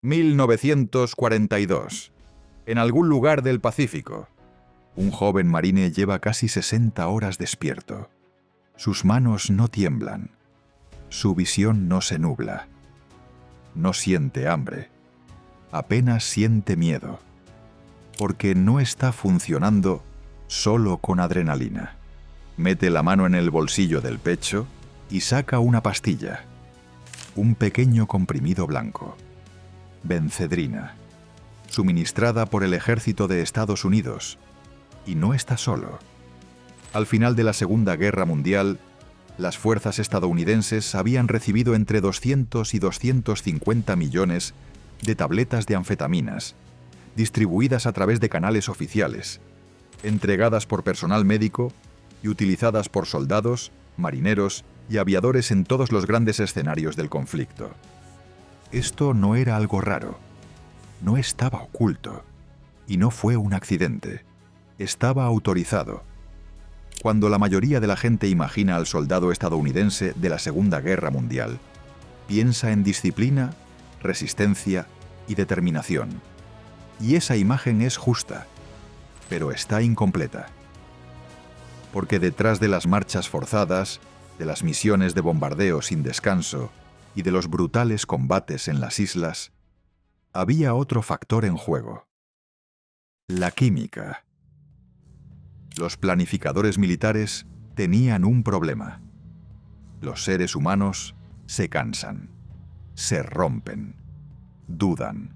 1942. En algún lugar del Pacífico, un joven marine lleva casi 60 horas despierto. Sus manos no tiemblan. Su visión no se nubla. No siente hambre. Apenas siente miedo. Porque no está funcionando solo con adrenalina. Mete la mano en el bolsillo del pecho y saca una pastilla. Un pequeño comprimido blanco. Benzedrina, suministrada por el ejército de Estados Unidos. Y no está solo. Al final de la Segunda Guerra Mundial, las fuerzas estadounidenses habían recibido entre 200 y 250 millones de tabletas de anfetaminas, distribuidas a través de canales oficiales, entregadas por personal médico y utilizadas por soldados, marineros y aviadores en todos los grandes escenarios del conflicto. Esto no era algo raro, no estaba oculto, y no fue un accidente, estaba autorizado. Cuando la mayoría de la gente imagina al soldado estadounidense de la Segunda Guerra Mundial, piensa en disciplina, resistencia y determinación. Y esa imagen es justa, pero está incompleta. Porque detrás de las marchas forzadas, de las misiones de bombardeo sin descanso y de los brutales combates en las islas, había otro factor en juego: la química. Los planificadores militares tenían un problema. Los seres humanos se cansan, se rompen, dudan,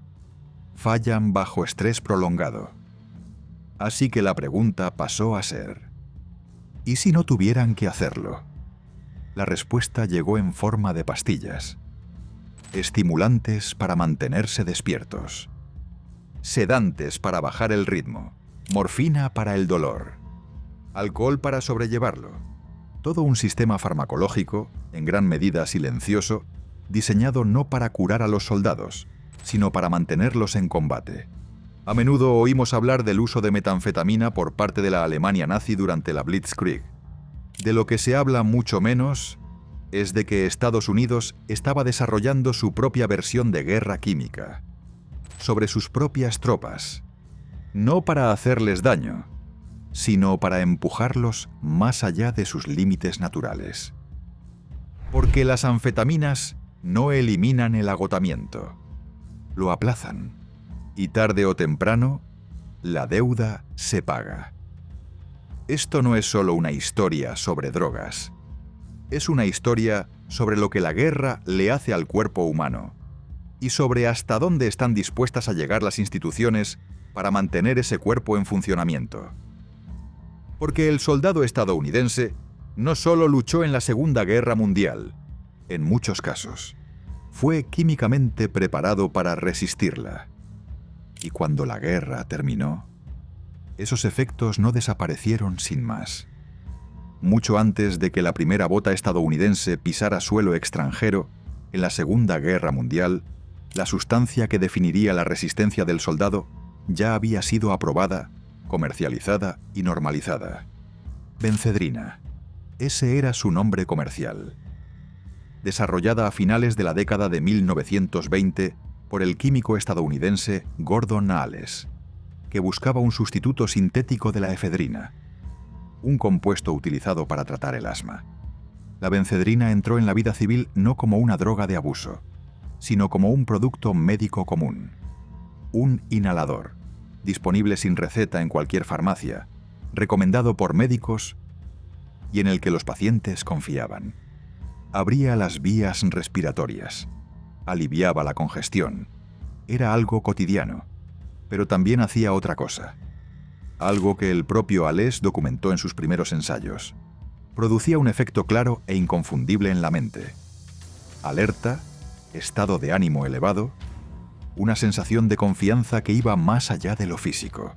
fallan bajo estrés prolongado. Así que la pregunta pasó a ser: ¿y si no tuvieran que hacerlo? La respuesta llegó en forma de pastillas. Estimulantes para mantenerse despiertos. Sedantes para bajar el ritmo. Morfina para el dolor. Alcohol para sobrellevarlo. Todo un sistema farmacológico, en gran medida silencioso, diseñado no para curar a los soldados, sino para mantenerlos en combate. A menudo oímos hablar del uso de metanfetamina por parte de la Alemania nazi durante la Blitzkrieg. De lo que se habla mucho menos es de que Estados Unidos estaba desarrollando su propia versión de guerra química, sobre sus propias tropas, no para hacerles daño, sino para empujarlos más allá de sus límites naturales. Porque las anfetaminas no eliminan el agotamiento, lo aplazan, y tarde o temprano, la deuda se paga. Esto no es solo una historia sobre drogas, es una historia sobre lo que la guerra le hace al cuerpo humano, y sobre hasta dónde están dispuestas a llegar las instituciones para mantener ese cuerpo en funcionamiento. Porque el soldado estadounidense no solo luchó en la Segunda Guerra Mundial, en muchos casos, fue químicamente preparado para resistirla. Y cuando la guerra terminó, esos efectos no desaparecieron sin más. Mucho antes de que la primera bota estadounidense pisara suelo extranjero, en la Segunda Guerra Mundial, la sustancia que definiría la resistencia del soldado ya había sido aprobada, comercializada y normalizada. Benzedrina. Ese era su nombre comercial. Desarrollada a finales de la década de 1920 por el químico estadounidense Gordon Allès, que buscaba un sustituto sintético de la efedrina, un compuesto utilizado para tratar el asma. La benzedrina entró en la vida civil no como una droga de abuso, sino como un producto médico común, un inhalador, disponible sin receta en cualquier farmacia, recomendado por médicos y en el que los pacientes confiaban. Abría las vías respiratorias, aliviaba la congestión, era algo cotidiano, pero también hacía otra cosa, algo que el propio Allès documentó en sus primeros ensayos. Producía un efecto claro e inconfundible en la mente: alerta, estado de ánimo elevado, una sensación de confianza que iba más allá de lo físico.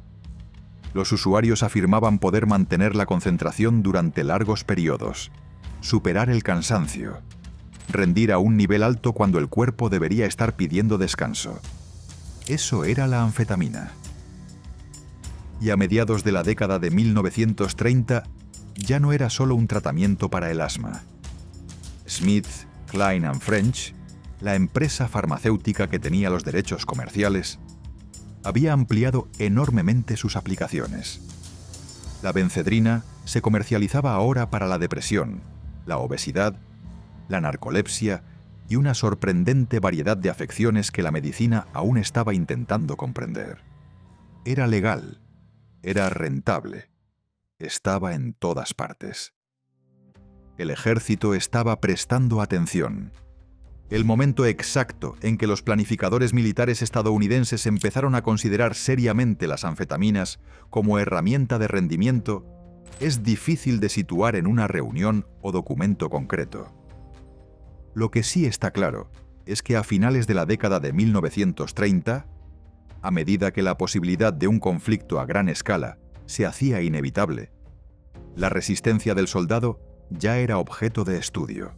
Los usuarios afirmaban poder mantener la concentración durante largos periodos, superar el cansancio, rendir a un nivel alto cuando el cuerpo debería estar pidiendo descanso. Eso era la anfetamina. Y a mediados de la década de 1930, ya no era solo un tratamiento para el asma. Smith, Kline and French, la empresa farmacéutica que tenía los derechos comerciales había ampliado enormemente sus aplicaciones. La bencedrina se comercializaba ahora para la depresión, la obesidad, la narcolepsia y una sorprendente variedad de afecciones que la medicina aún estaba intentando comprender. Era legal, era rentable, estaba en todas partes. El ejército estaba prestando atención. El momento exacto en que los planificadores militares estadounidenses empezaron a considerar seriamente las anfetaminas como herramienta de rendimiento es difícil de situar en una reunión o documento concreto. Lo que sí está claro es que a finales de la década de 1930, a medida que la posibilidad de un conflicto a gran escala se hacía inevitable, la resistencia del soldado ya era objeto de estudio.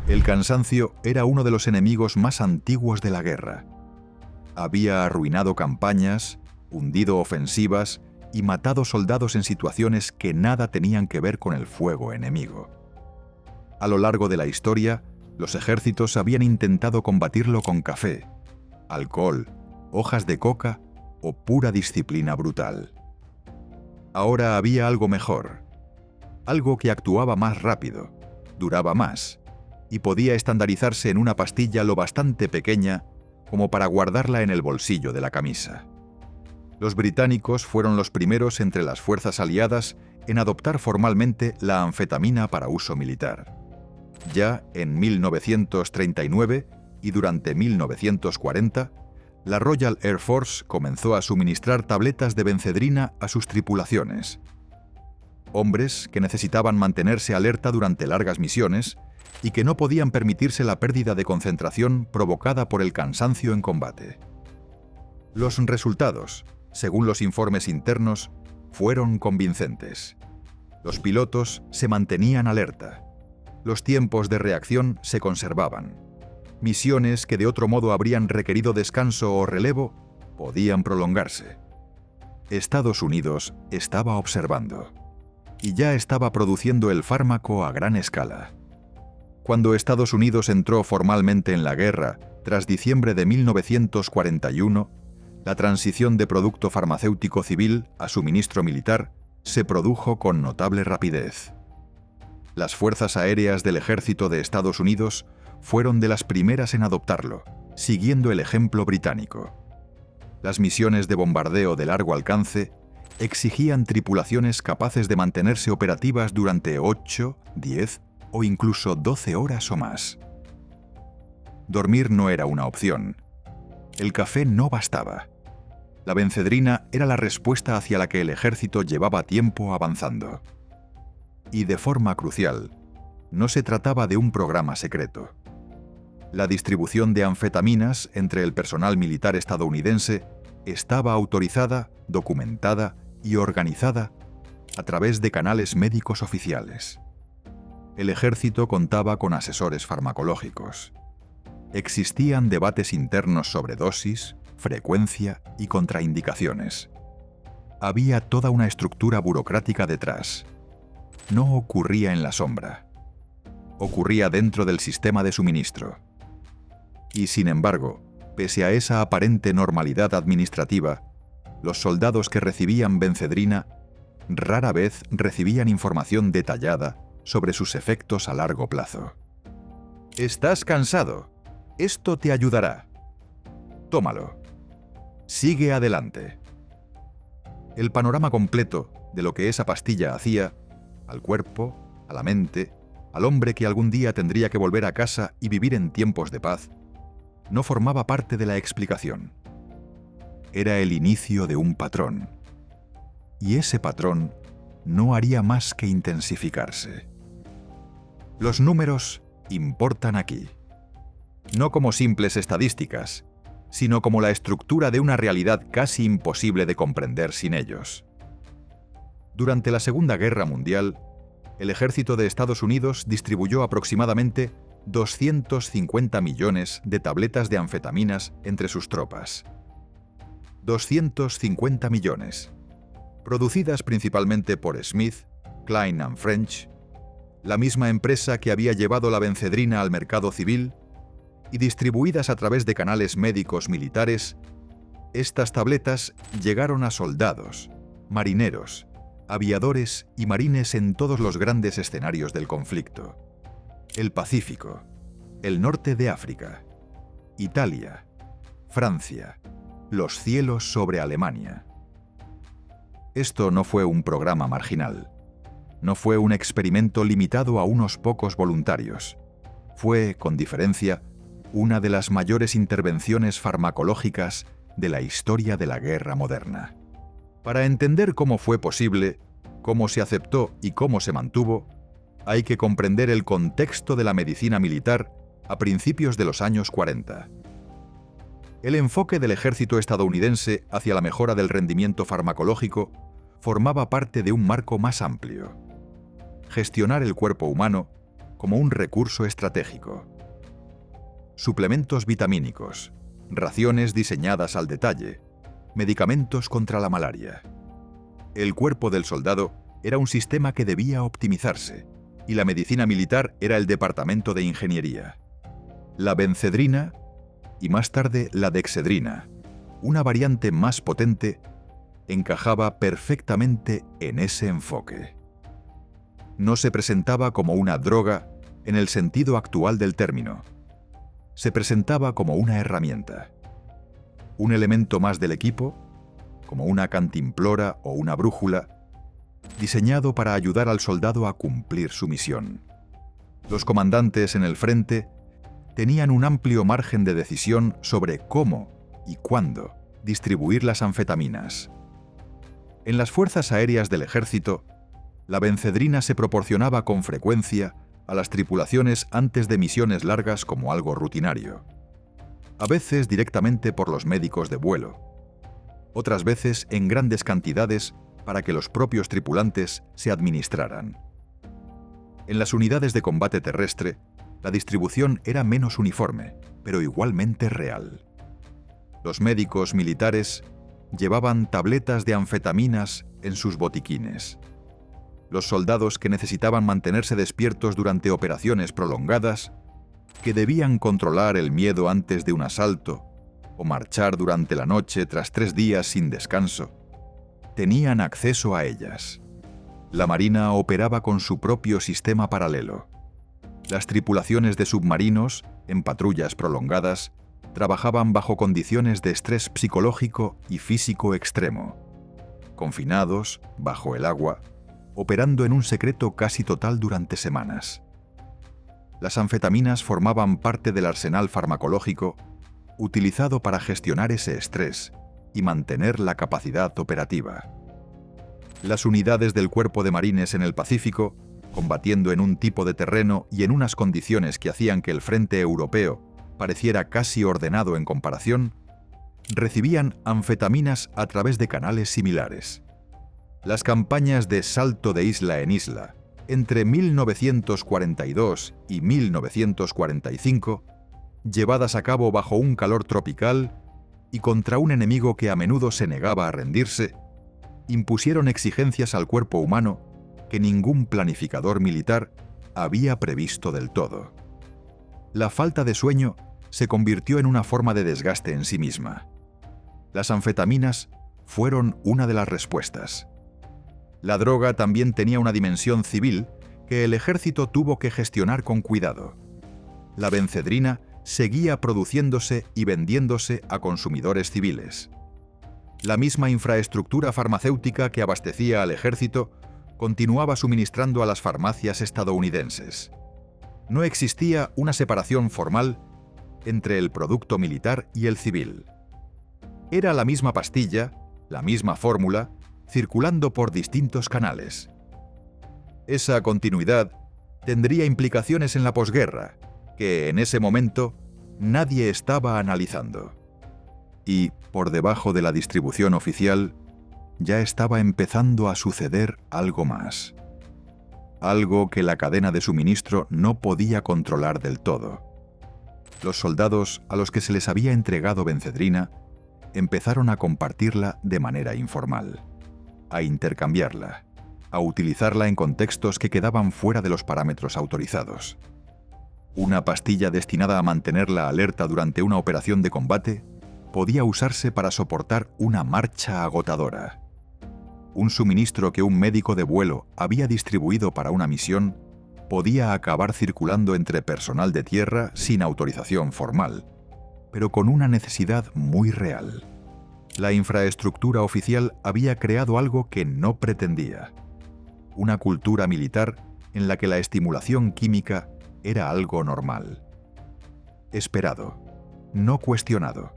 El cansancio era uno de los enemigos más antiguos de la guerra. Había arruinado campañas, hundido ofensivas y matado soldados en situaciones que nada tenían que ver con el fuego enemigo. A lo largo de la historia, los ejércitos habían intentado combatirlo con café, alcohol, hojas de coca o pura disciplina brutal. Ahora había algo mejor, algo que actuaba más rápido, duraba más y podía estandarizarse en una pastilla lo bastante pequeña como para guardarla en el bolsillo de la camisa. Los británicos fueron los primeros entre las fuerzas aliadas en adoptar formalmente la anfetamina para uso militar. Ya en 1939 y durante 1940, la Royal Air Force comenzó a suministrar tabletas de bencedrina a sus tripulaciones. Hombres que necesitaban mantenerse alerta durante largas misiones y que no podían permitirse la pérdida de concentración provocada por el cansancio en combate. Los resultados, según los informes internos, fueron convincentes. Los pilotos se mantenían alerta. Los tiempos de reacción se conservaban. Misiones que de otro modo habrían requerido descanso o relevo podían prolongarse. Estados Unidos estaba observando y ya estaba produciendo el fármaco a gran escala. Cuando Estados Unidos entró formalmente en la guerra, tras diciembre de 1941, la transición de producto farmacéutico civil a suministro militar se produjo con notable rapidez. Las fuerzas aéreas del ejército de Estados Unidos fueron de las primeras en adoptarlo, siguiendo el ejemplo británico. Las misiones de bombardeo de largo alcance exigían tripulaciones capaces de mantenerse operativas durante 8, 10 o incluso 12 horas o más. Dormir no era una opción. El café no bastaba. La bencedrina era la respuesta hacia la que el ejército llevaba tiempo avanzando. Y de forma crucial, no se trataba de un programa secreto. La distribución de anfetaminas entre el personal militar estadounidense estaba autorizada, documentada y organizada a través de canales médicos oficiales. El ejército contaba con asesores farmacológicos. Existían debates internos sobre dosis, frecuencia y contraindicaciones. Había toda una estructura burocrática detrás. No ocurría en la sombra. Ocurría dentro del sistema de suministro. Y sin embargo, pese a esa aparente normalidad administrativa, los soldados que recibían bencedrina rara vez recibían información detallada sobre sus efectos a largo plazo. ¿Estás cansado? Esto te ayudará. Tómalo. Sigue adelante. El panorama completo de lo que esa pastilla hacía al cuerpo, a la mente, al hombre que algún día tendría que volver a casa y vivir en tiempos de paz, no formaba parte de la explicación. Era el inicio de un patrón. Y ese patrón no haría más que intensificarse. Los números importan aquí. No como simples estadísticas, sino como la estructura de una realidad casi imposible de comprender sin ellos. Durante la Segunda Guerra Mundial, el ejército de Estados Unidos distribuyó aproximadamente 250 millones de tabletas de anfetaminas entre sus tropas. 250 millones, producidas principalmente por Smith, Kline & French, la misma empresa que había llevado la bencedrina al mercado civil y distribuidas a través de canales médicos militares, estas tabletas llegaron a soldados, marineros, aviadores y marines en todos los grandes escenarios del conflicto: el Pacífico, el norte de África, Italia, Francia, los cielos sobre Alemania. Esto no fue un programa marginal. No fue un experimento limitado a unos pocos voluntarios. Fue, con diferencia, una de las mayores intervenciones farmacológicas de la historia de la guerra moderna. Para entender cómo fue posible, cómo se aceptó y cómo se mantuvo, hay que comprender el contexto de la medicina militar a principios de los años 40. El enfoque del ejército estadounidense hacia la mejora del rendimiento farmacológico formaba parte de un marco más amplio: gestionar el cuerpo humano como un recurso estratégico. Suplementos vitamínicos, raciones diseñadas al detalle, medicamentos contra la malaria. El cuerpo del soldado era un sistema que debía optimizarse, y la medicina militar era el departamento de ingeniería. La bencedrina y más tarde la dexedrina, una variante más potente, encajaba perfectamente en ese enfoque. No se presentaba como una droga en el sentido actual del término. Se presentaba como una herramienta, un elemento más del equipo, como una cantimplora o una brújula, diseñado para ayudar al soldado a cumplir su misión. Los comandantes en el frente tenían un amplio margen de decisión sobre cómo y cuándo distribuir las anfetaminas. En las fuerzas aéreas del ejército, la bencedrina se proporcionaba con frecuencia a las tripulaciones antes de misiones largas como algo rutinario. A veces directamente por los médicos de vuelo. Otras veces en grandes cantidades para que los propios tripulantes se administraran. En las unidades de combate terrestre, la distribución era menos uniforme, pero igualmente real. Los médicos militares llevaban tabletas de anfetaminas en sus botiquines. Los soldados que necesitaban mantenerse despiertos durante operaciones prolongadas, que debían controlar el miedo antes de un asalto o marchar durante la noche tras 3 días sin descanso, tenían acceso a ellas. La Marina operaba con su propio sistema paralelo. Las tripulaciones de submarinos, en patrullas prolongadas, trabajaban bajo condiciones de estrés psicológico y físico extremo, confinados, bajo el agua, operando en un secreto casi total durante semanas. Las anfetaminas formaban parte del arsenal farmacológico utilizado para gestionar ese estrés y mantener la capacidad operativa. Las unidades del Cuerpo de Marines en el Pacífico, combatiendo en un tipo de terreno y en unas condiciones que hacían que el frente europeo pareciera casi ordenado en comparación, recibían anfetaminas a través de canales similares. Las campañas de salto de isla en isla entre 1942 y 1945, llevadas a cabo bajo un calor tropical y contra un enemigo que a menudo se negaba a rendirse, impusieron exigencias al cuerpo humano que ningún planificador militar había previsto del todo. La falta de sueño se convirtió en una forma de desgaste en sí misma. Las anfetaminas fueron una de las respuestas. La droga también tenía una dimensión civil que el ejército tuvo que gestionar con cuidado. La bencedrina seguía produciéndose y vendiéndose a consumidores civiles. La misma infraestructura farmacéutica que abastecía al ejército continuaba suministrando a las farmacias estadounidenses. No existía una separación formal entre el producto militar y el civil. Era la misma pastilla, la misma fórmula, circulando por distintos canales. Esa continuidad tendría implicaciones en la posguerra, que en ese momento nadie estaba analizando. Y, por debajo de la distribución oficial, ya estaba empezando a suceder algo más. Algo que la cadena de suministro no podía controlar del todo. Los soldados a los que se les había entregado bencedrina empezaron a compartirla de manera informal, a intercambiarla, a utilizarla en contextos que quedaban fuera de los parámetros autorizados. Una pastilla destinada a mantenerla alerta durante una operación de combate podía usarse para soportar una marcha agotadora. Un suministro que un médico de vuelo había distribuido para una misión podía acabar circulando entre personal de tierra sin autorización formal, pero con una necesidad muy real. La infraestructura oficial había creado algo que no pretendía: una cultura militar en la que la estimulación química era algo normal. Esperado, no cuestionado.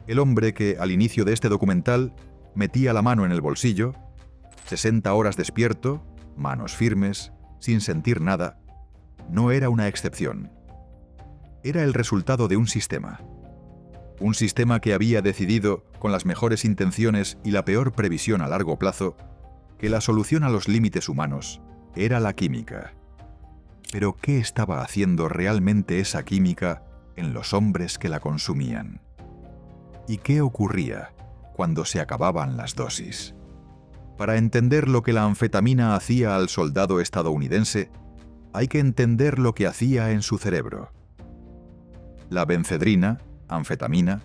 El hombre que, al inicio de este documental, metía la mano en el bolsillo, 60 horas despierto, manos firmes, sin sentir nada, no era una excepción. Era el resultado de un sistema. Un sistema que había decidido, con las mejores intenciones y la peor previsión a largo plazo, que la solución a los límites humanos era la química. Pero ¿qué estaba haciendo realmente esa química en los hombres que la consumían? ¿Y qué ocurría cuando se acababan las dosis? Para entender lo que la anfetamina hacía al soldado estadounidense, hay que entender lo que hacía en su cerebro. La benzedrina, anfetamina,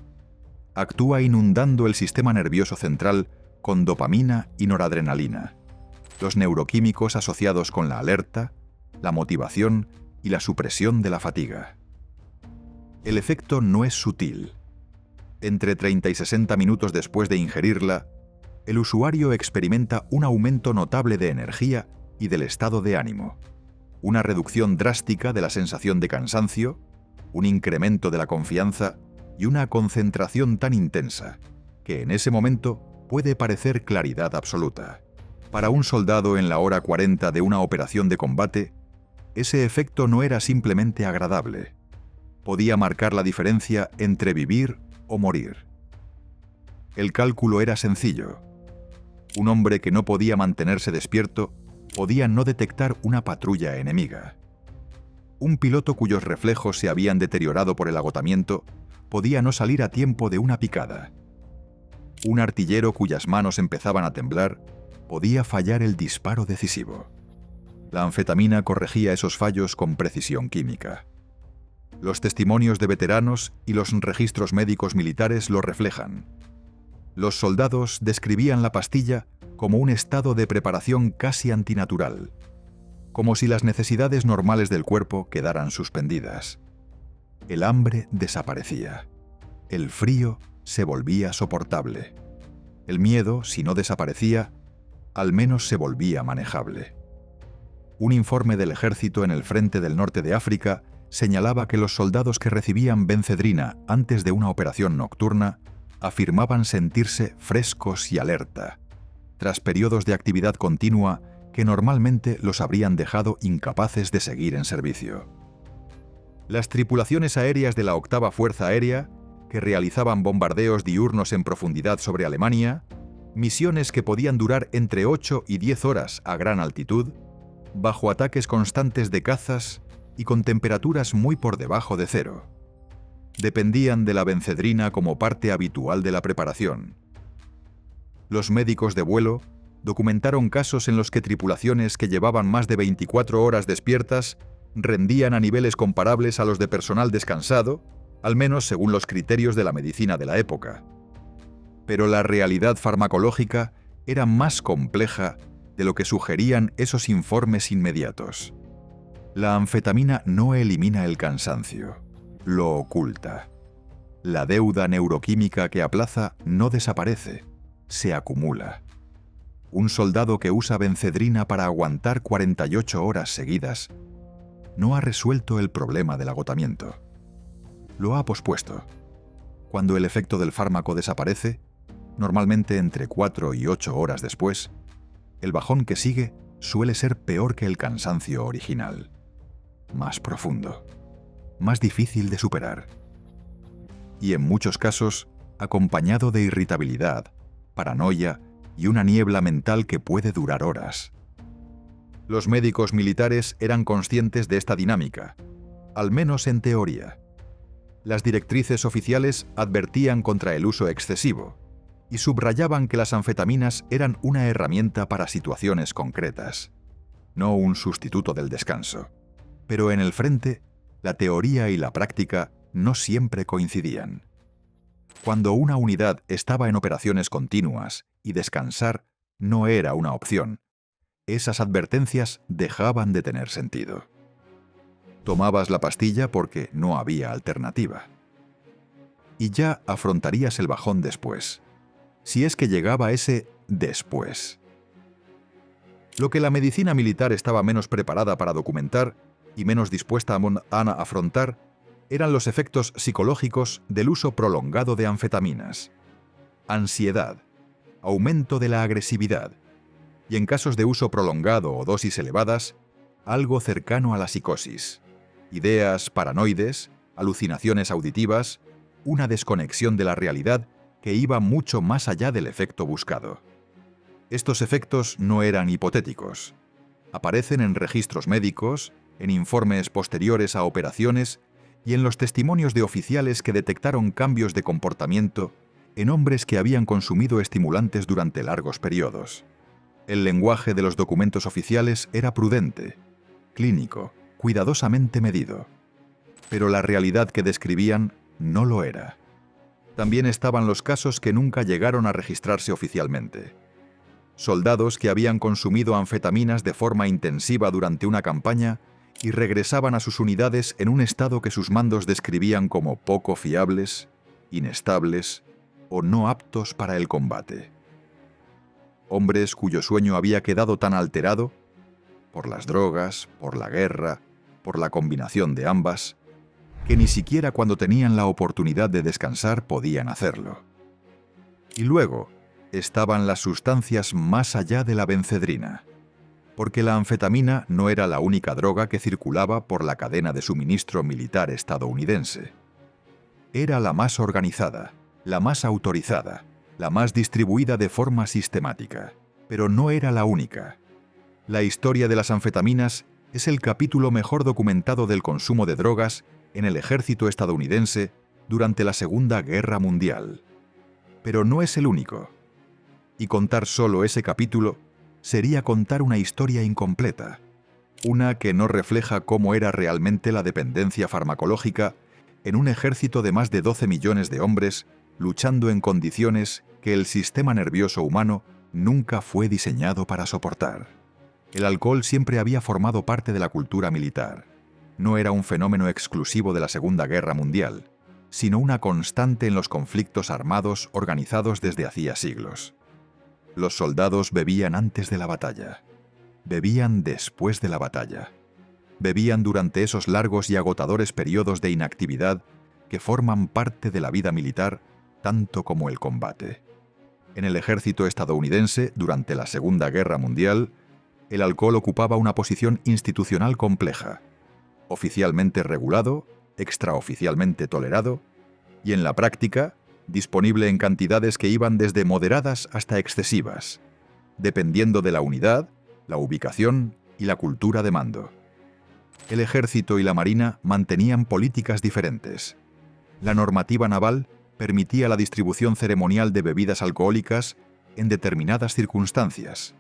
actúa inundando el sistema nervioso central con dopamina y noradrenalina, los neuroquímicos asociados con la alerta, la motivación y la supresión de la fatiga. El efecto no es sutil. Entre 30 y 60 minutos después de ingerirla, el usuario experimenta un aumento notable de energía y del estado de ánimo, una reducción drástica de la sensación de cansancio, un incremento de la confianza y una concentración tan intensa que en ese momento puede parecer claridad absoluta. Para un soldado en la hora 40 de una operación de combate, ese efecto no era simplemente agradable. Podía marcar la diferencia entre vivir o morir. El cálculo era sencillo. Un hombre que no podía mantenerse despierto podía no detectar una patrulla enemiga. Un piloto cuyos reflejos se habían deteriorado por el agotamiento podía no salir a tiempo de una picada. Un artillero cuyas manos empezaban a temblar podía fallar el disparo decisivo. La anfetamina corregía esos fallos con precisión química. Los testimonios de veteranos y los registros médicos militares lo reflejan. Los soldados describían la pastilla como un estado de preparación casi antinatural, como si las necesidades normales del cuerpo quedaran suspendidas. El hambre desaparecía. El frío se volvía soportable. El miedo, si no desaparecía, al menos se volvía manejable. Un informe del ejército en el frente del norte de África señalaba que los soldados que recibían benzedrina antes de una operación nocturna afirmaban sentirse frescos y alerta, tras periodos de actividad continua que normalmente los habrían dejado incapaces de seguir en servicio. Las tripulaciones aéreas de la Octava Fuerza Aérea, que realizaban bombardeos diurnos en profundidad sobre Alemania, misiones que podían durar entre 8 y 10 horas a gran altitud, bajo ataques constantes de cazas y con temperaturas muy por debajo de cero. Dependían de la benzedrina como parte habitual de la preparación. Los médicos de vuelo documentaron casos en los que tripulaciones que llevaban más de 24 horas despiertas rendían a niveles comparables a los de personal descansado, al menos según los criterios de la medicina de la época. Pero la realidad farmacológica era más compleja de lo que sugerían esos informes inmediatos. La anfetamina no elimina el cansancio, lo oculta. La deuda neuroquímica que aplaza no desaparece, se acumula. Un soldado que usa benzedrina para aguantar 48 horas seguidas no ha resuelto el problema del agotamiento. Lo ha pospuesto. Cuando el efecto del fármaco desaparece, normalmente entre 4 y 8 horas después, el bajón que sigue suele ser peor que el cansancio original. Más profundo, más difícil de superar. Y en muchos casos, acompañado de irritabilidad, paranoia y una niebla mental que puede durar horas. Los médicos militares eran conscientes de esta dinámica, al menos en teoría. Las directrices oficiales advertían contra el uso excesivo y subrayaban que las anfetaminas eran una herramienta para situaciones concretas, no un sustituto del descanso. Pero en el frente, La teoría y la práctica no siempre coincidían. Cuando una unidad estaba en operaciones continuas y descansar no era una opción, esas advertencias dejaban de tener sentido. Tomabas la pastilla porque no había alternativa. Y ya afrontarías el bajón después, si es que llegaba ese después. Lo que la medicina militar estaba menos preparada para documentar y menos dispuesta a afrontar eran los efectos psicológicos del uso prolongado de anfetaminas. Ansiedad, aumento de la agresividad y, en casos de uso prolongado o dosis elevadas, algo cercano a la psicosis. Ideas paranoides, alucinaciones auditivas, una desconexión de la realidad que iba mucho más allá del efecto buscado. Estos efectos no eran hipotéticos. Aparecen en registros médicos, en informes posteriores a operaciones y en los testimonios de oficiales que detectaron cambios de comportamiento en hombres que habían consumido estimulantes durante largos periodos. El lenguaje de los documentos oficiales era prudente, clínico, cuidadosamente medido. Pero la realidad que describían no lo era. También estaban los casos que nunca llegaron a registrarse oficialmente. Soldados que habían consumido anfetaminas de forma intensiva durante una campaña y regresaban a sus unidades en un estado que sus mandos describían como poco fiables, inestables o no aptos para el combate. Hombres cuyo sueño había quedado tan alterado, por las drogas, por la guerra, por la combinación de ambas, que ni siquiera cuando tenían la oportunidad de descansar podían hacerlo. Y luego estaban las sustancias más allá de la bencedrina, porque la anfetamina no era la única droga que circulaba por la cadena de suministro militar estadounidense. Era la más organizada, la más autorizada, la más distribuida de forma sistemática, pero no era la única. La historia de las anfetaminas es el capítulo mejor documentado del consumo de drogas en el ejército estadounidense durante la Segunda Guerra Mundial. Pero no es el único. Y contar solo ese capítulo sería contar una historia incompleta, una que no refleja cómo era realmente la dependencia farmacológica en un ejército de más de 12 millones de hombres luchando en condiciones que el sistema nervioso humano nunca fue diseñado para soportar. El alcohol siempre había formado parte de la cultura militar. No era un fenómeno exclusivo de la Segunda Guerra Mundial, sino una constante en los conflictos armados organizados desde hacía siglos. Los soldados bebían antes de la batalla, bebían después de la batalla, bebían durante esos largos y agotadores periodos de inactividad que forman parte de la vida militar tanto como el combate. En el ejército estadounidense, durante la Segunda Guerra Mundial, el alcohol ocupaba una posición institucional compleja, oficialmente regulado, extraoficialmente tolerado, y en la práctica, disponible en cantidades que iban desde moderadas hasta excesivas, dependiendo de la unidad, la ubicación y la cultura de mando. El ejército y la marina mantenían políticas diferentes. La normativa naval permitía la distribución ceremonial de bebidas alcohólicas en determinadas circunstancias,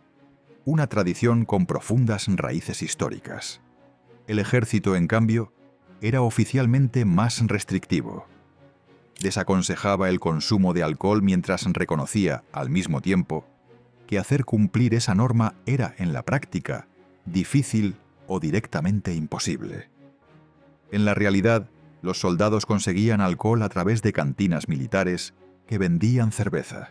una tradición con profundas raíces históricas. El ejército, en cambio, era oficialmente más restrictivo. Desaconsejaba el consumo de alcohol mientras reconocía, al mismo tiempo, que hacer cumplir esa norma era, en la práctica, difícil o directamente imposible. En la realidad, los soldados conseguían alcohol a través de cantinas militares que vendían cerveza.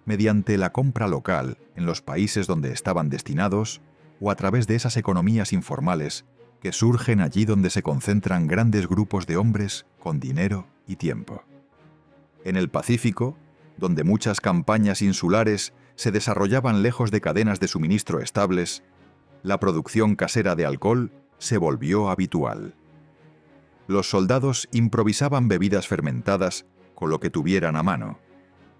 Mediante la compra local en los países donde estaban destinados o a través de esas economías informales que surgen allí donde se concentran grandes grupos de hombres con dinero y tiempo. En el Pacífico, donde muchas campañas insulares se desarrollaban lejos de cadenas de suministro estables, la producción casera de alcohol se volvió habitual. Los soldados improvisaban bebidas fermentadas con lo que tuvieran a mano: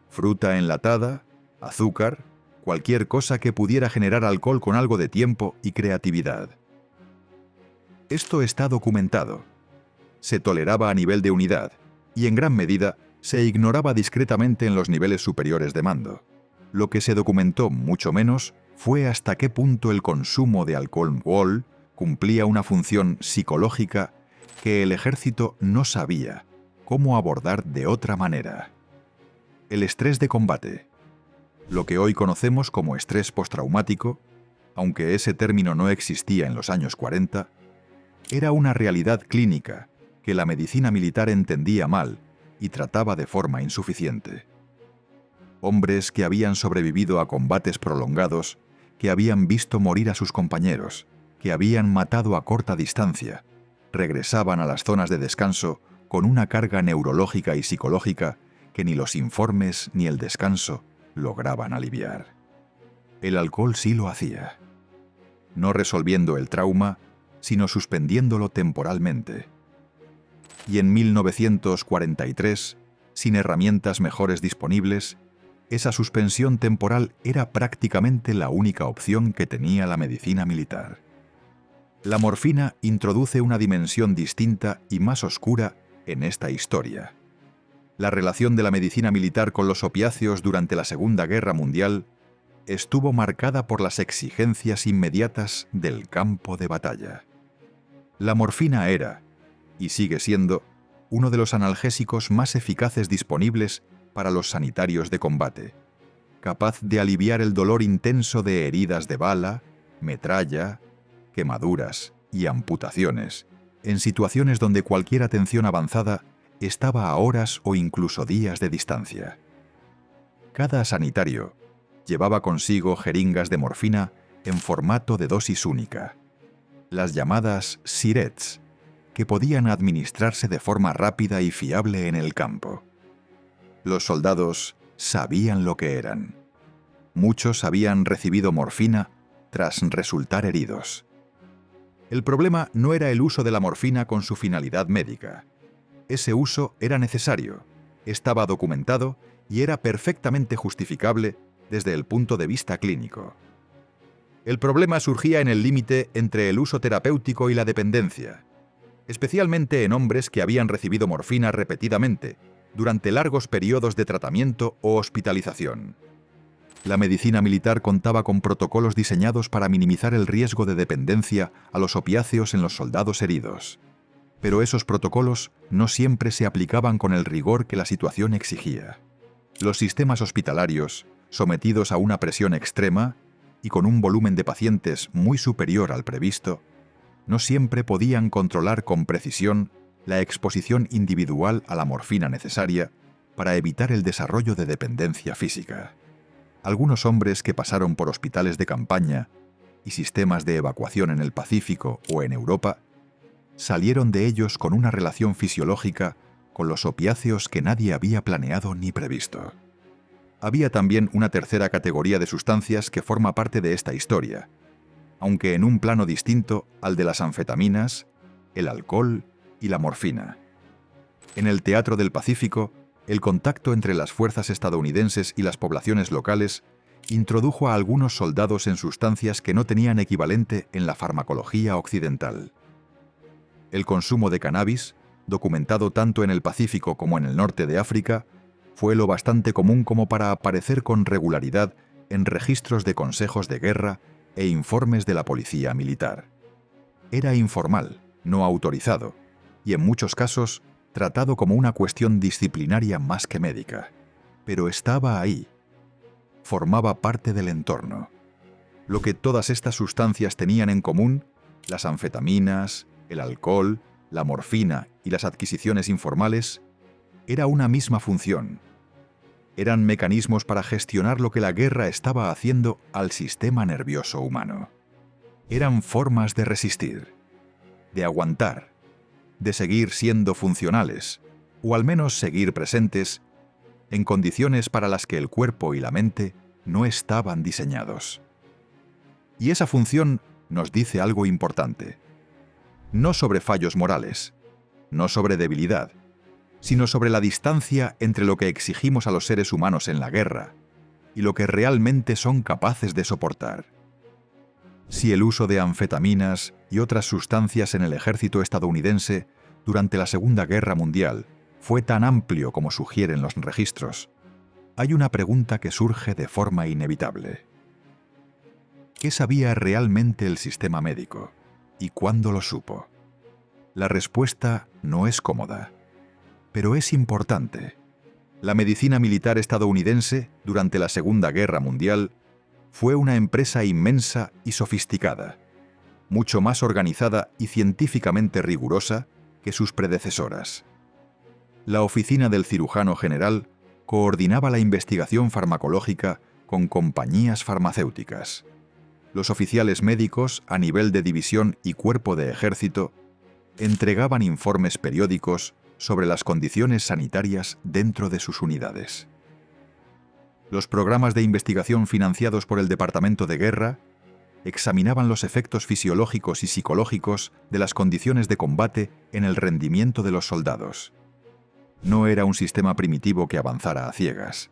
fruta enlatada, azúcar, cualquier cosa que pudiera generar alcohol con algo de tiempo y creatividad. Esto está documentado. Se toleraba a nivel de unidad y en gran medida se ignoraba discretamente en los niveles superiores de mando. Lo que se documentó mucho menos fue hasta qué punto el consumo de alcohol cumplía una función psicológica que el ejército no sabía cómo abordar de otra manera. El estrés de combate. Lo que hoy conocemos como estrés postraumático, aunque ese término no existía en los años 40, era una realidad clínica que la medicina militar entendía mal y trataba de forma insuficiente. Hombres que habían sobrevivido a combates prolongados, que habían visto morir a sus compañeros, que habían matado a corta distancia, regresaban a las zonas de descanso con una carga neurológica y psicológica que ni los informes ni el descanso lograban aliviar. El alcohol sí lo hacía, no resolviendo el trauma, sino suspendiéndolo temporalmente. Y en 1943, sin herramientas mejores disponibles, esa suspensión temporal era prácticamente la única opción que tenía la medicina militar. La morfina introduce una dimensión distinta y más oscura en esta historia. La relación de la medicina militar con los opiáceos durante la Segunda Guerra Mundial estuvo marcada por las exigencias inmediatas del campo de batalla. La morfina era, y sigue siendo, uno de los analgésicos más eficaces disponibles para los sanitarios de combate, capaz de aliviar el dolor intenso de heridas de bala, metralla, quemaduras y amputaciones, en situaciones donde cualquier atención avanzada estaba a horas o incluso días de distancia. Cada sanitario llevaba consigo jeringas de morfina en formato de dosis única, las llamadas sirets, que podían administrarse de forma rápida y fiable en el campo. Los soldados sabían lo que eran. Muchos habían recibido morfina tras resultar heridos. El problema no era el uso de la morfina con su finalidad médica. Ese uso era necesario, estaba documentado y era perfectamente justificable desde el punto de vista clínico. El problema surgía en el límite entre el uso terapéutico y la dependencia, especialmente en hombres que habían recibido morfina repetidamente, durante largos periodos de tratamiento o hospitalización. La medicina militar contaba con protocolos diseñados para minimizar el riesgo de dependencia a los opiáceos en los soldados heridos. Pero esos protocolos no siempre se aplicaban con el rigor que la situación exigía. Los sistemas hospitalarios, sometidos a una presión extrema y con un volumen de pacientes muy superior al previsto, no siempre podían controlar con precisión la exposición individual a la morfina necesaria para evitar el desarrollo de dependencia física. Algunos hombres que pasaron por hospitales de campaña y sistemas de evacuación en el Pacífico o en Europa salieron de ellos con una relación fisiológica con los opiáceos que nadie había planeado ni previsto. Había también una tercera categoría de sustancias que forma parte de esta historia, aunque en un plano distinto al de las anfetaminas, el alcohol y la morfina. En el Teatro del Pacífico, el contacto entre las fuerzas estadounidenses y las poblaciones locales introdujo a algunos soldados en sustancias que no tenían equivalente en la farmacología occidental. El consumo de cannabis, documentado tanto en el Pacífico como en el norte de África, fue lo bastante común como para aparecer con regularidad en registros de consejos de guerra e informes de la policía militar. Era informal, no autorizado, y en muchos casos tratado como una cuestión disciplinaria más que médica. Pero estaba ahí. Formaba parte del entorno. Lo que todas estas sustancias tenían en común, las anfetaminas, el alcohol, la morfina y las adquisiciones informales, era una misma función. Eran mecanismos para gestionar lo que la guerra estaba haciendo al sistema nervioso humano. Eran formas de resistir, de aguantar, de seguir siendo funcionales, o al menos seguir presentes, en condiciones para las que el cuerpo y la mente no estaban diseñados. Y esa función nos dice algo importante. No sobre fallos morales, no sobre debilidad, sino sobre la distancia entre lo que exigimos a los seres humanos en la guerra y lo que realmente son capaces de soportar. Si el uso de anfetaminas y otras sustancias en el ejército estadounidense durante la Segunda Guerra Mundial fue tan amplio como sugieren los registros, hay una pregunta que surge de forma inevitable. ¿Qué sabía realmente el sistema médico y cuándo lo supo? La respuesta no es cómoda, pero es importante. La medicina militar estadounidense, durante la Segunda Guerra Mundial, fue una empresa inmensa y sofisticada, mucho más organizada y científicamente rigurosa que sus predecesoras. La oficina del cirujano general coordinaba la investigación farmacológica con compañías farmacéuticas. Los oficiales médicos, a nivel de división y cuerpo de ejército, entregaban informes periódicos sobre las condiciones sanitarias dentro de sus unidades. Los programas de investigación financiados por el Departamento de Guerra examinaban los efectos fisiológicos y psicológicos de las condiciones de combate en el rendimiento de los soldados. No era un sistema primitivo que avanzara a ciegas.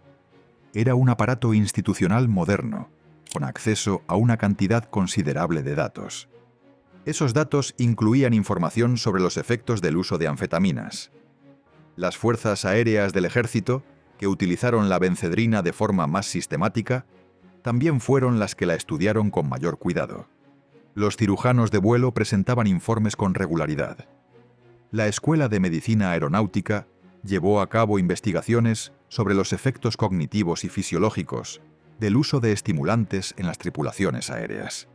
Era un aparato institucional moderno, con acceso a una cantidad considerable de datos. Esos datos incluían información sobre los efectos del uso de anfetaminas. Las fuerzas aéreas del ejército, que utilizaron la benzedrina de forma más sistemática, también fueron las que la estudiaron con mayor cuidado. Los cirujanos de vuelo presentaban informes con regularidad. La Escuela de Medicina Aeronáutica llevó a cabo investigaciones sobre los efectos cognitivos y fisiológicos del uso de estimulantes en las tripulaciones aéreas.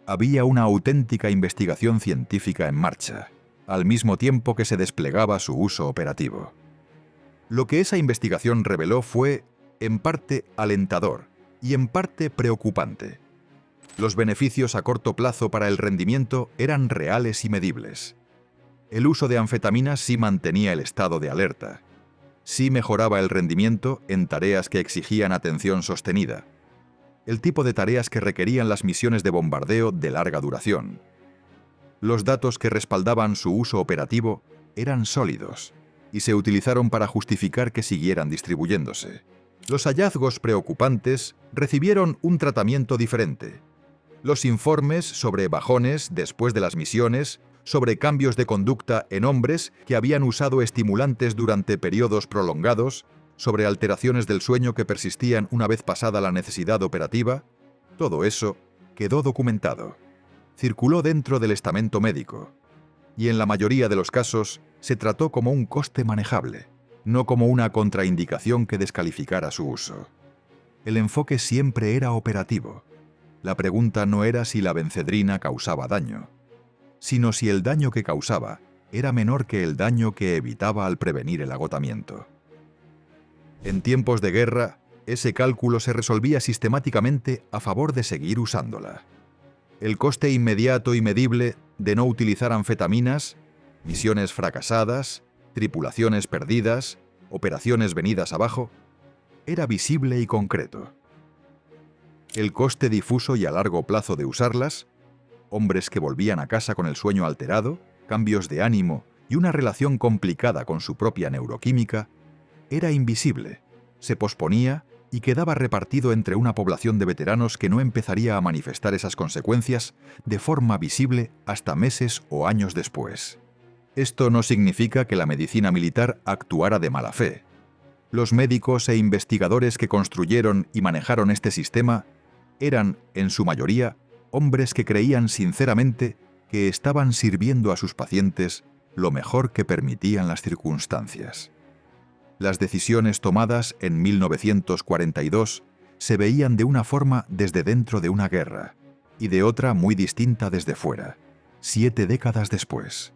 Había una auténtica investigación científica en marcha, al mismo tiempo que se desplegaba su uso operativo. Lo que esa investigación reveló fue, en parte, alentador y en parte preocupante. Los beneficios a corto plazo para el rendimiento eran reales y medibles. El uso de anfetaminas sí mantenía el estado de alerta. Sí mejoraba el rendimiento en tareas que exigían atención sostenida. El tipo de tareas que requerían las misiones de bombardeo de larga duración. Los datos que respaldaban su uso operativo eran sólidos y se utilizaron para justificar que siguieran distribuyéndose. Los hallazgos preocupantes recibieron un tratamiento diferente. Los informes sobre bajones después de las misiones, sobre cambios de conducta en hombres que habían usado estimulantes durante periodos prolongados, sobre alteraciones del sueño que persistían una vez pasada la necesidad operativa, todo eso quedó documentado. Circuló dentro del estamento médico, y en la mayoría de los casos se trató como un coste manejable, no como una contraindicación que descalificara su uso. El enfoque siempre era operativo. La pregunta no era si la benzedrina causaba daño, sino si el daño que causaba era menor que el daño que evitaba al prevenir el agotamiento. En tiempos de guerra, ese cálculo se resolvía sistemáticamente a favor de seguir usándola. El coste inmediato y medible de no utilizar anfetaminas, misiones fracasadas, tripulaciones perdidas, operaciones venidas abajo, era visible y concreto. El coste difuso y a largo plazo de usarlas, hombres que volvían a casa con el sueño alterado, cambios de ánimo y una relación complicada con su propia neuroquímica, era invisible, se posponía y quedaba repartido entre una población de veteranos que no empezaría a manifestar esas consecuencias de forma visible hasta meses o años después. Esto no significa que la medicina militar actuara de mala fe. Los médicos e investigadores que construyeron y manejaron este sistema eran, en su mayoría, hombres que creían sinceramente que estaban sirviendo a sus pacientes lo mejor que permitían las circunstancias. Las decisiones tomadas en 1942 se veían de una forma desde dentro de una guerra y de otra muy distinta desde fuera, 7 décadas después.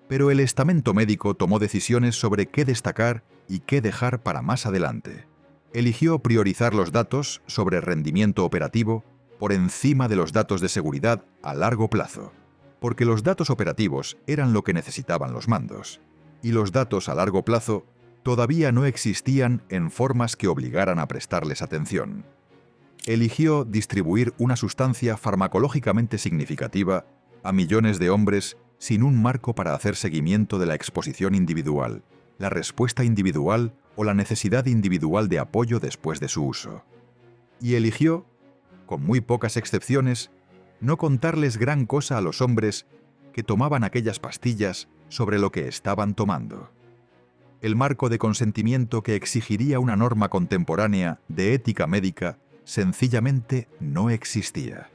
Pero el estamento médico tomó decisiones sobre qué destacar y qué dejar para más adelante. Eligió priorizar los datos sobre rendimiento operativo por encima de los datos de seguridad a largo plazo, porque los datos operativos eran lo que necesitaban los mandos, y los datos a largo plazo todavía no existían en formas que obligaran a prestarles atención. Eligió distribuir una sustancia farmacológicamente significativa a millones de hombres sin un marco para hacer seguimiento de la exposición individual, la respuesta individual o la necesidad individual de apoyo después de su uso. Y eligió, con muy pocas excepciones, no contarles gran cosa a los hombres que tomaban aquellas pastillas sobre lo que estaban tomando. El marco de consentimiento que exigiría una norma contemporánea de ética médica sencillamente no existía.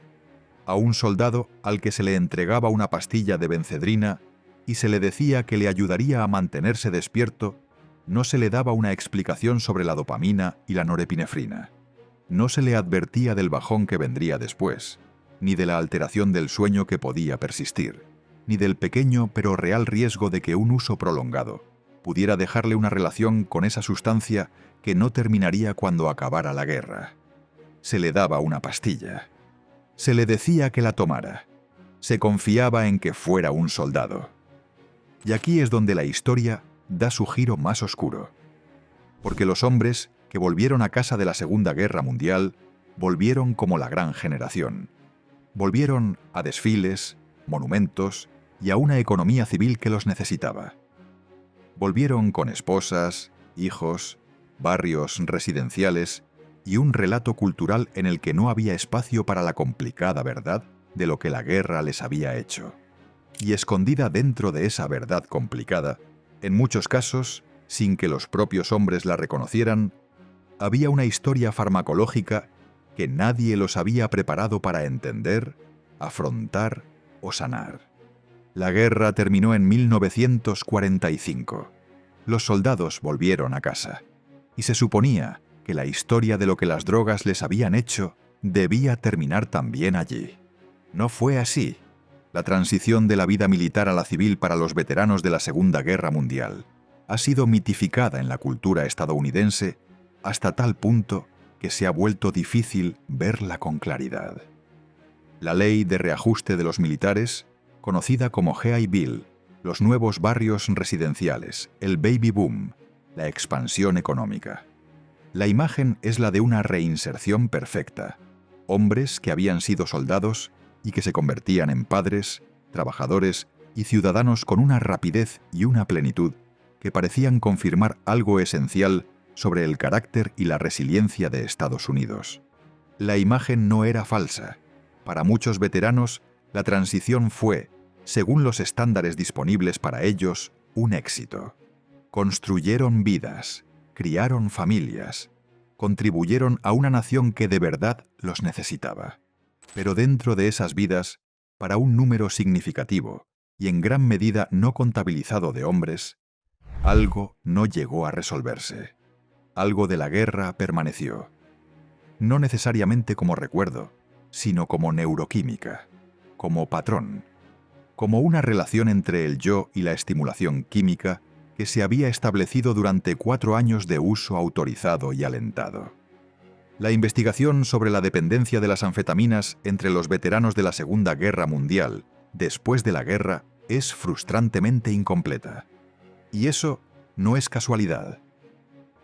A un soldado al que se le entregaba una pastilla de benzedrina y se le decía que le ayudaría a mantenerse despierto, no se le daba una explicación sobre la dopamina y la norepinefrina. No se le advertía del bajón que vendría después, ni de la alteración del sueño que podía persistir, ni del pequeño pero real riesgo de que un uso prolongado pudiera dejarle una relación con esa sustancia que no terminaría cuando acabara la guerra. Se le daba una pastilla. Se le decía que la tomara. Se confiaba en que fuera un soldado. Y aquí es donde la historia da su giro más oscuro. Porque los hombres que volvieron a casa de la Segunda Guerra Mundial volvieron como la gran generación. Volvieron a desfiles, monumentos y a una economía civil que los necesitaba. Volvieron con esposas, hijos, barrios residenciales y un relato cultural en el que no había espacio para la complicada verdad de lo que la guerra les había hecho. Y escondida dentro de esa verdad complicada, en muchos casos, sin que los propios hombres la reconocieran, había una historia farmacológica que nadie los había preparado para entender, afrontar o sanar. La guerra terminó en 1945. Los soldados volvieron a casa, y se suponía que la historia de lo que las drogas les habían hecho debía terminar también allí. No fue así. La transición de la vida militar a la civil para los veteranos de la Segunda Guerra Mundial ha sido mitificada en la cultura estadounidense hasta tal punto que se ha vuelto difícil verla con claridad. La ley de reajuste de los militares, conocida como GI Bill, los nuevos barrios residenciales, el baby boom, la expansión económica. La imagen es la de una reinserción perfecta. Hombres que habían sido soldados y que se convertían en padres, trabajadores y ciudadanos con una rapidez y una plenitud que parecían confirmar algo esencial sobre el carácter y la resiliencia de Estados Unidos. La imagen no era falsa. Para muchos veteranos, la transición fue, según los estándares disponibles para ellos, un éxito. Construyeron vidas, criaron familias, contribuyeron a una nación que de verdad los necesitaba. Pero dentro de esas vidas, para un número significativo y en gran medida no contabilizado de hombres, algo no llegó a resolverse. Algo de la guerra permaneció. No necesariamente como recuerdo, sino como neuroquímica, como patrón, como una relación entre el yo y la estimulación química que se había establecido durante 4 años de uso autorizado y alentado. La investigación sobre la dependencia de las anfetaminas entre los veteranos de la Segunda Guerra Mundial después de la guerra es frustrantemente incompleta. Y eso no es casualidad.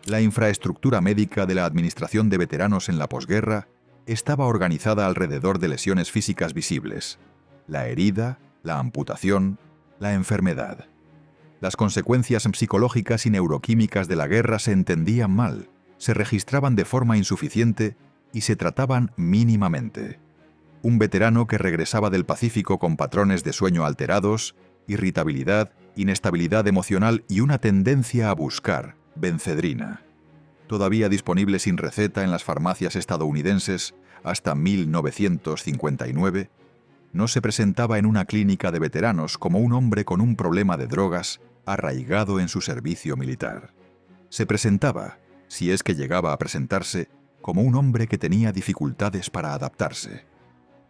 La infraestructura médica de la Administración de Veteranos en la posguerra estaba organizada alrededor de lesiones físicas visibles: la herida, la amputación, la enfermedad. Las consecuencias psicológicas y neuroquímicas de la guerra se entendían mal, se registraban de forma insuficiente y se trataban mínimamente. Un veterano que regresaba del Pacífico con patrones de sueño alterados, irritabilidad, inestabilidad emocional y una tendencia a buscar Benzedrina, todavía disponible sin receta en las farmacias estadounidenses hasta 1959, no se presentaba en una clínica de veteranos como un hombre con un problema de drogas arraigado en su servicio militar. Se presentaba, si es que llegaba a presentarse, como un hombre que tenía dificultades para adaptarse.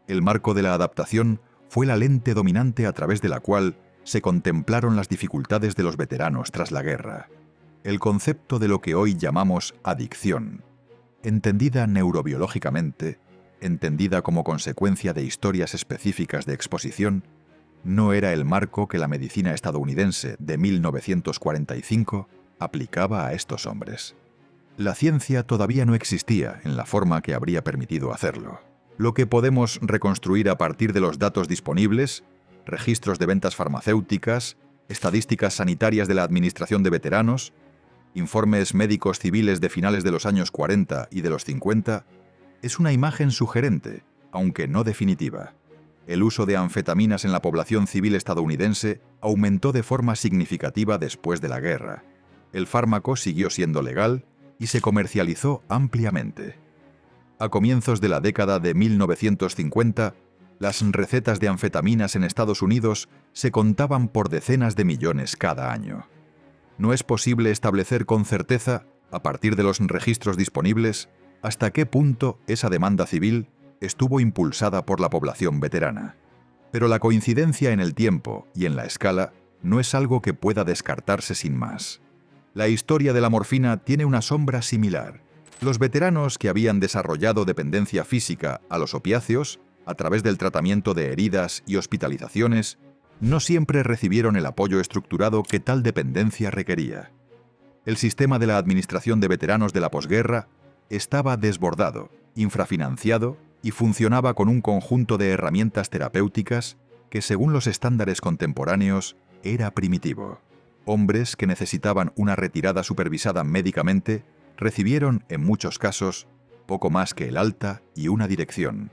El marco de la adaptación fue la lente dominante a través de la cual se contemplaron las dificultades de los veteranos tras la guerra. El concepto de lo que hoy llamamos adicción, entendida neurobiológicamente, entendida como consecuencia de historias específicas de exposición, no era el marco que la medicina estadounidense de 1945 aplicaba a estos hombres. La ciencia todavía no existía en la forma que habría permitido hacerlo. Lo que podemos reconstruir a partir de los datos disponibles, registros de ventas farmacéuticas, estadísticas sanitarias de la Administración de Veteranos, informes médicos civiles de finales de los años 40 y de los 50, es una imagen sugerente, aunque no definitiva. El uso de anfetaminas en la población civil estadounidense aumentó de forma significativa después de la guerra. El fármaco siguió siendo legal y se comercializó ampliamente. A comienzos de la década de 1950, Las recetas de anfetaminas en Estados Unidos se contaban por decenas de millones cada año. No es posible establecer con certeza, a partir de los registros disponibles, hasta qué punto esa demanda civil estuvo impulsada por la población veterana. Pero la coincidencia en el tiempo y en la escala no es algo que pueda descartarse sin más. La historia de la morfina tiene una sombra similar. Los veteranos que habían desarrollado dependencia física a los opiáceos, a través del tratamiento de heridas y hospitalizaciones, no siempre recibieron el apoyo estructurado que tal dependencia requería. El sistema de la Administración de Veteranos de la posguerra estaba desbordado, infrafinanciado y funcionaba con un conjunto de herramientas terapéuticas que, según los estándares contemporáneos, era primitivo. Hombres que necesitaban una retirada supervisada médicamente recibieron, en muchos casos, poco más que el alta y una dirección.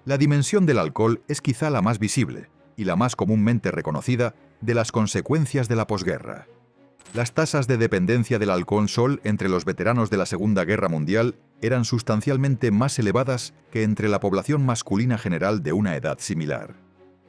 La dimensión del alcohol es quizá la más visible y la más comúnmente reconocida de las consecuencias de la posguerra. Las tasas de dependencia del alcohol entre los veteranos de la Segunda Guerra Mundial eran sustancialmente más elevadas que entre la población masculina general de una edad similar.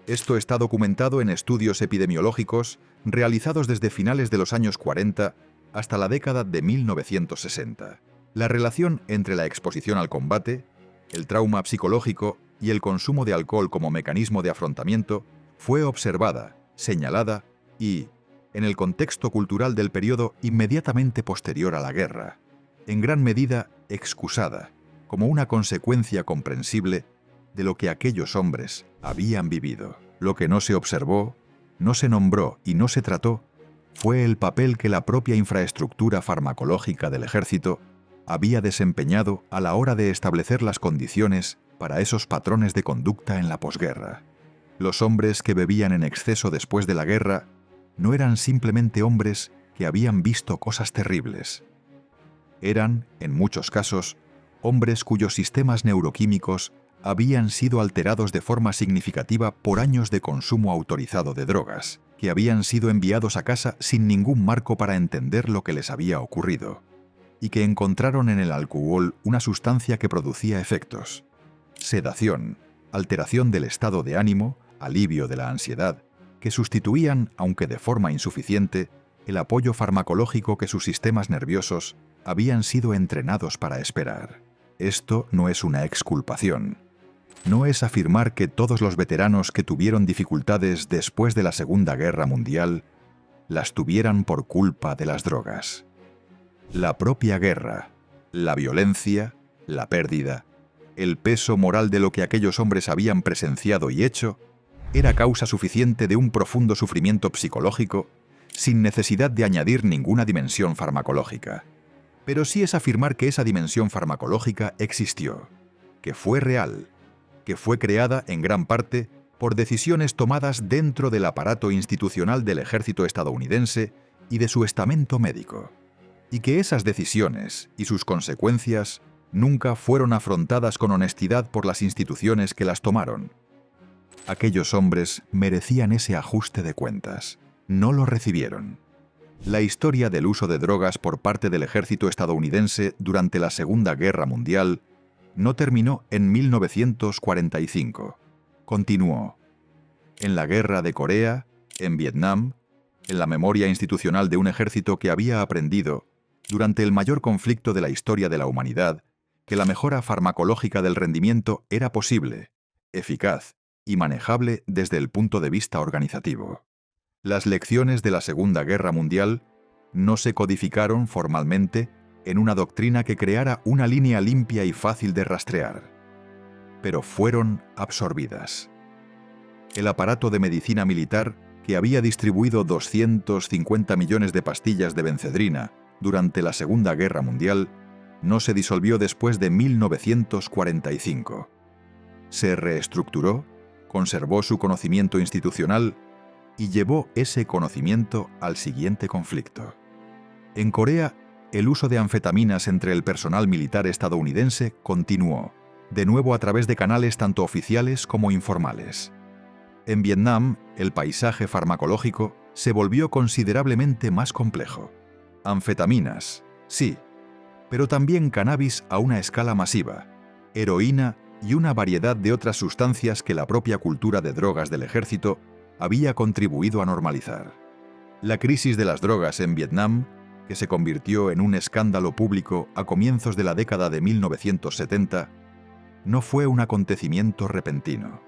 Esto está documentado en estudios epidemiológicos realizados desde finales de los años 40 hasta la década de 1960. La relación entre la exposición al combate, el trauma psicológico y el consumo de alcohol como mecanismo de afrontamiento fue observada, señalada y, en el contexto cultural del periodo inmediatamente posterior a la guerra, en gran medida excusada como una consecuencia comprensible de lo que aquellos hombres habían vivido. Lo que no se observó, no se nombró y no se trató fue el papel que la propia infraestructura farmacológica del ejército había desempeñado a la hora de establecer las condiciones para esos patrones de conducta en la posguerra. Los hombres que bebían en exceso después de la guerra no eran simplemente hombres que habían visto cosas terribles. Eran, en muchos casos, hombres cuyos sistemas neuroquímicos habían sido alterados de forma significativa por años de consumo autorizado de drogas, que habían sido enviados a casa sin ningún marco para entender lo que les había ocurrido, y que encontraron en el alcohol una sustancia que producía efectos: sedación, alteración del estado de ánimo, alivio de la ansiedad, que sustituían, aunque de forma insuficiente, el apoyo farmacológico que sus sistemas nerviosos habían sido entrenados para esperar. Esto no es una exculpación. No es afirmar que todos los veteranos que tuvieron dificultades después de la Segunda Guerra Mundial las tuvieran por culpa de las drogas. La propia guerra, la violencia, la pérdida, el peso moral de lo que aquellos hombres habían presenciado y hecho, era causa suficiente de un profundo sufrimiento psicológico sin necesidad de añadir ninguna dimensión farmacológica. Pero sí es afirmar que esa dimensión farmacológica existió, que fue real, que fue creada en gran parte por decisiones tomadas dentro del aparato institucional del ejército estadounidense y de su estamento médico, y que esas decisiones y sus consecuencias nunca fueron afrontadas con honestidad por las instituciones que las tomaron. Aquellos hombres merecían ese ajuste de cuentas. No lo recibieron. La historia del uso de drogas por parte del ejército estadounidense durante la Segunda Guerra Mundial no terminó en 1945. Continuó. En la Guerra de Corea, en Vietnam, en la memoria institucional de un ejército que había aprendido, durante el mayor conflicto de la historia de la humanidad, que la mejora farmacológica del rendimiento era posible, eficaz y manejable desde el punto de vista organizativo. Las lecciones de la Segunda Guerra Mundial no se codificaron formalmente en una doctrina que creara una línea limpia y fácil de rastrear, pero fueron absorbidas. El aparato de medicina militar, que había distribuido 250 millones de pastillas de bencedrina durante la Segunda Guerra Mundial, no se disolvió después de 1945. Se reestructuró, conservó su conocimiento institucional y llevó ese conocimiento al siguiente conflicto. En Corea, el uso de anfetaminas entre el personal militar estadounidense continuó, de nuevo a través de canales tanto oficiales como informales. En Vietnam, el paisaje farmacológico se volvió considerablemente más complejo. Anfetaminas, sí, pero también cannabis a una escala masiva, heroína y una variedad de otras sustancias que la propia cultura de drogas del ejército había contribuido a normalizar. La crisis de las drogas en Vietnam, que se convirtió en un escándalo público a comienzos de la década de 1970, no fue un acontecimiento repentino.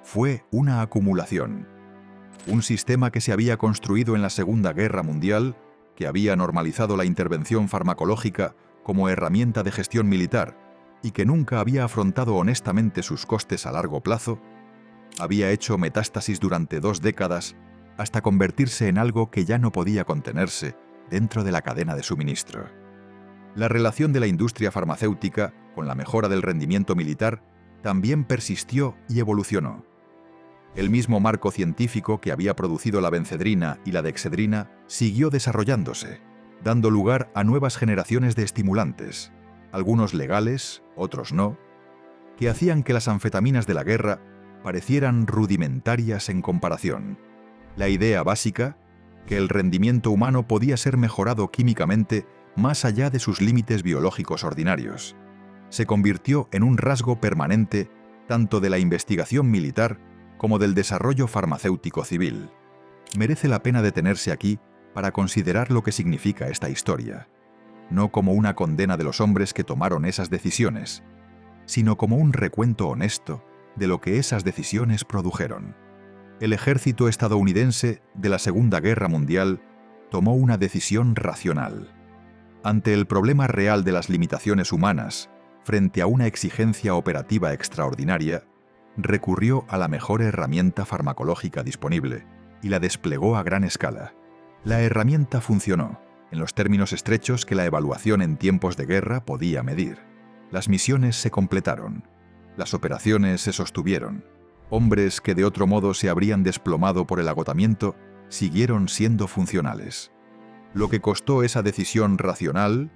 Fue una acumulación. Un sistema que se había construido en la Segunda Guerra Mundial, que había normalizado la intervención farmacológica como herramienta de gestión militar y que nunca había afrontado honestamente sus costes a largo plazo, había hecho metástasis durante 2 décadas hasta convertirse en algo que ya no podía contenerse dentro de la cadena de suministro. La relación de la industria farmacéutica con la mejora del rendimiento militar también persistió y evolucionó. El mismo marco científico que había producido la bencedrina y la dexedrina siguió desarrollándose, dando lugar a nuevas generaciones de estimulantes, algunos legales, otros no, que hacían que las anfetaminas de la guerra parecieran rudimentarias en comparación. La idea básica, que el rendimiento humano podía ser mejorado químicamente más allá de sus límites biológicos ordinarios, se convirtió en un rasgo permanente tanto de la investigación militar como del desarrollo farmacéutico civil. Merece la pena detenerse aquí para considerar lo que significa esta historia, no como una condena de los hombres que tomaron esas decisiones, sino como un recuento honesto de lo que esas decisiones produjeron. El ejército estadounidense de la Segunda Guerra Mundial tomó una decisión racional. Ante el problema real de las limitaciones humanas, frente a una exigencia operativa extraordinaria, recurrió a la mejor herramienta farmacológica disponible y la desplegó a gran escala. La herramienta funcionó, en los términos estrechos que la evaluación en tiempos de guerra podía medir. Las misiones se completaron, las operaciones se sostuvieron. Hombres que de otro modo se habrían desplomado por el agotamiento siguieron siendo funcionales. Lo que costó esa decisión racional,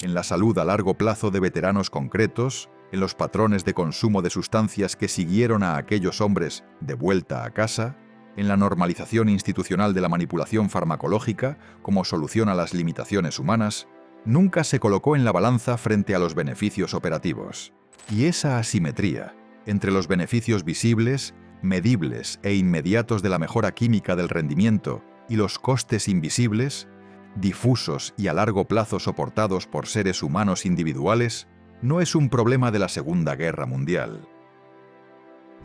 en la salud a largo plazo de veteranos concretos, en los patrones de consumo de sustancias que siguieron a aquellos hombres de vuelta a casa, en la normalización institucional de la manipulación farmacológica como solución a las limitaciones humanas, nunca se colocó en la balanza frente a los beneficios operativos. Y esa asimetría entre los beneficios visibles, medibles e inmediatos de la mejora química del rendimiento y los costes invisibles, difusos y a largo plazo soportados por seres humanos individuales, no es un problema de la Segunda Guerra Mundial.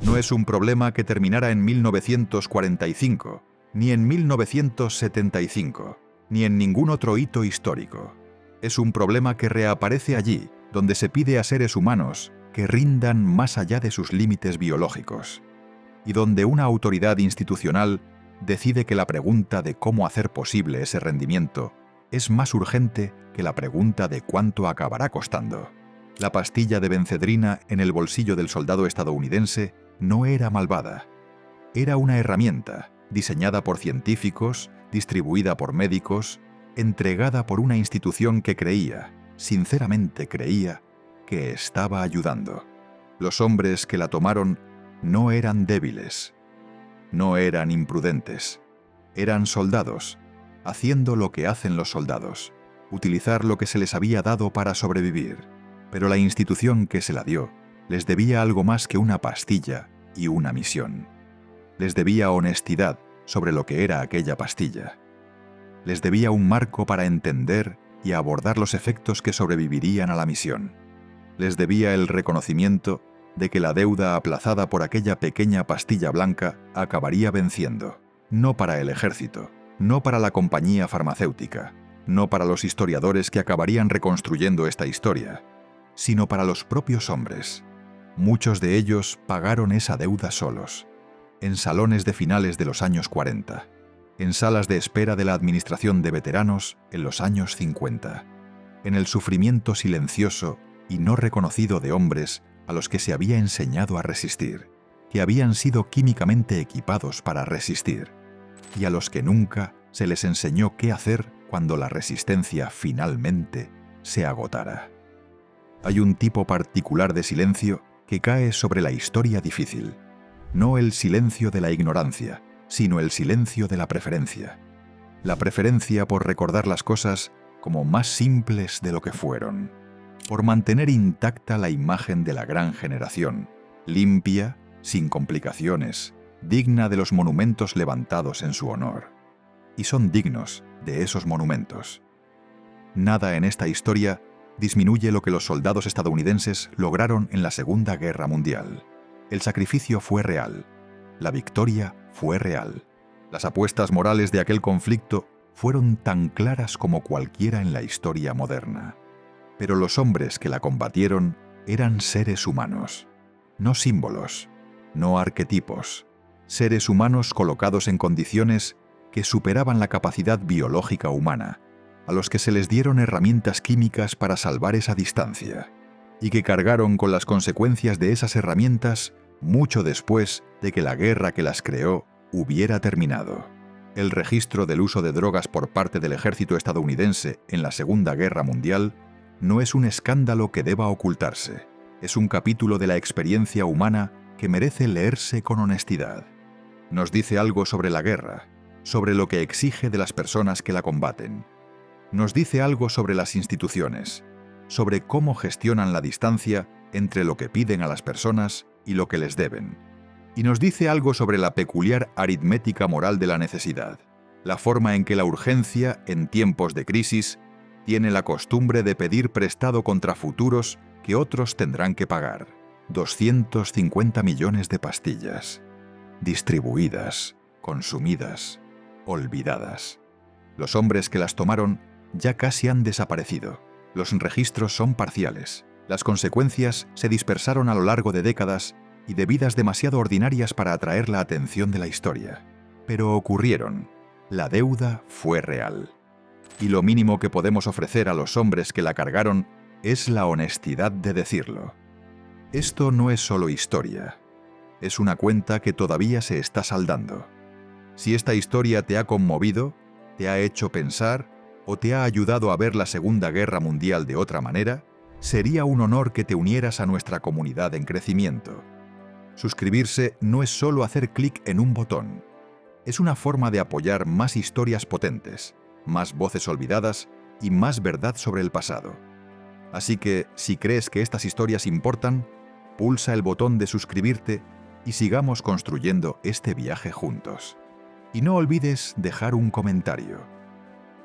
No es un problema que terminara en 1945, ni en 1975, ni en ningún otro hito histórico. Es un problema que reaparece allí, donde se pide a seres humanos que rindan más allá de sus límites biológicos, y donde una autoridad institucional decide que la pregunta de cómo hacer posible ese rendimiento es más urgente que la pregunta de cuánto acabará costando. La pastilla de bencedrina en el bolsillo del soldado estadounidense no era malvada. Era una herramienta, diseñada por científicos, distribuida por médicos, entregada por una institución que creía, sinceramente creía, que estaba ayudando. Los hombres que la tomaron no eran débiles, no eran imprudentes, eran soldados, haciendo lo que hacen los soldados, utilizar lo que se les había dado para sobrevivir. Pero la institución que se la dio les debía algo más que una pastilla y una misión. Les debía honestidad sobre lo que era aquella pastilla. Les debía un marco para entender y abordar los efectos que sobrevivirían a la misión. Les debía el reconocimiento de que la deuda aplazada por aquella pequeña pastilla blanca acabaría venciendo, no para el ejército, no para la compañía farmacéutica, no para los historiadores que acabarían reconstruyendo esta historia, sino para los propios hombres. Muchos de ellos pagaron esa deuda solos, en salones de finales de los años 40, en salas de espera de la administración de veteranos en los años 50, en el sufrimiento silencioso y no reconocido de hombres a los que se había enseñado a resistir, que habían sido químicamente equipados para resistir, y a los que nunca se les enseñó qué hacer cuando la resistencia finalmente se agotara. Hay un tipo particular de silencio que cae sobre la historia difícil, no el silencio de la ignorancia, sino el silencio de la preferencia. La preferencia por recordar las cosas como más simples de lo que fueron. por mantener intacta la imagen de la gran generación, limpia, sin complicaciones, digna de los monumentos levantados en su honor. Y son dignos de esos monumentos. Nada en esta historia disminuye lo que los soldados estadounidenses lograron en la Segunda Guerra Mundial. El sacrificio fue real. La victoria fue real. Las apuestas morales de aquel conflicto fueron tan claras como cualquiera en la historia moderna. Pero los hombres que la combatieron eran seres humanos, no símbolos, no arquetipos, seres humanos colocados en condiciones que superaban la capacidad biológica humana, a los que se les dieron herramientas químicas para salvar esa distancia, y que cargaron con las consecuencias de esas herramientas mucho después de que la guerra que las creó hubiera terminado. El registro del uso de drogas por parte del ejército estadounidense en la Segunda Guerra Mundial no es un escándalo que deba ocultarse, es un capítulo de la experiencia humana que merece leerse con honestidad. Nos dice algo sobre la guerra, sobre lo que exige de las personas que la combaten. Nos dice algo sobre las instituciones, sobre cómo gestionan la distancia entre lo que piden a las personas y lo que les deben. Y nos dice algo sobre la peculiar aritmética moral de la necesidad, la forma en que la urgencia, en tiempos de crisis, tiene la costumbre de pedir prestado contra futuros que otros tendrán que pagar. 250 millones de pastillas, distribuidas, consumidas, olvidadas. Los hombres que las tomaron ya casi han desaparecido. Los registros son parciales. Las consecuencias se dispersaron a lo largo de décadas y de vidas demasiado ordinarias para atraer la atención de la historia. Pero ocurrieron. La deuda fue real. Y lo mínimo que podemos ofrecer a los hombres que la cargaron es la honestidad de decirlo. Esto no es solo historia. Es una cuenta que todavía se está saldando. Si esta historia te ha conmovido, te ha hecho pensar o te ha ayudado a ver la Segunda Guerra Mundial de otra manera, sería un honor que te unieras a nuestra comunidad en crecimiento. Suscribirse no es solo hacer clic en un botón. Es una forma de apoyar más historias potentes, más voces olvidadas y más verdad sobre el pasado. Así que, si crees que estas historias importan, pulsa el botón de suscribirte y sigamos construyendo este viaje juntos. Y no olvides dejar un comentario.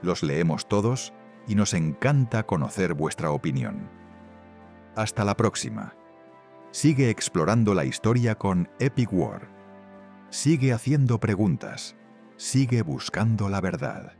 Los leemos todos y nos encanta conocer vuestra opinión. Hasta la próxima. Sigue explorando la historia con Epic War. Sigue haciendo preguntas. Sigue buscando la verdad.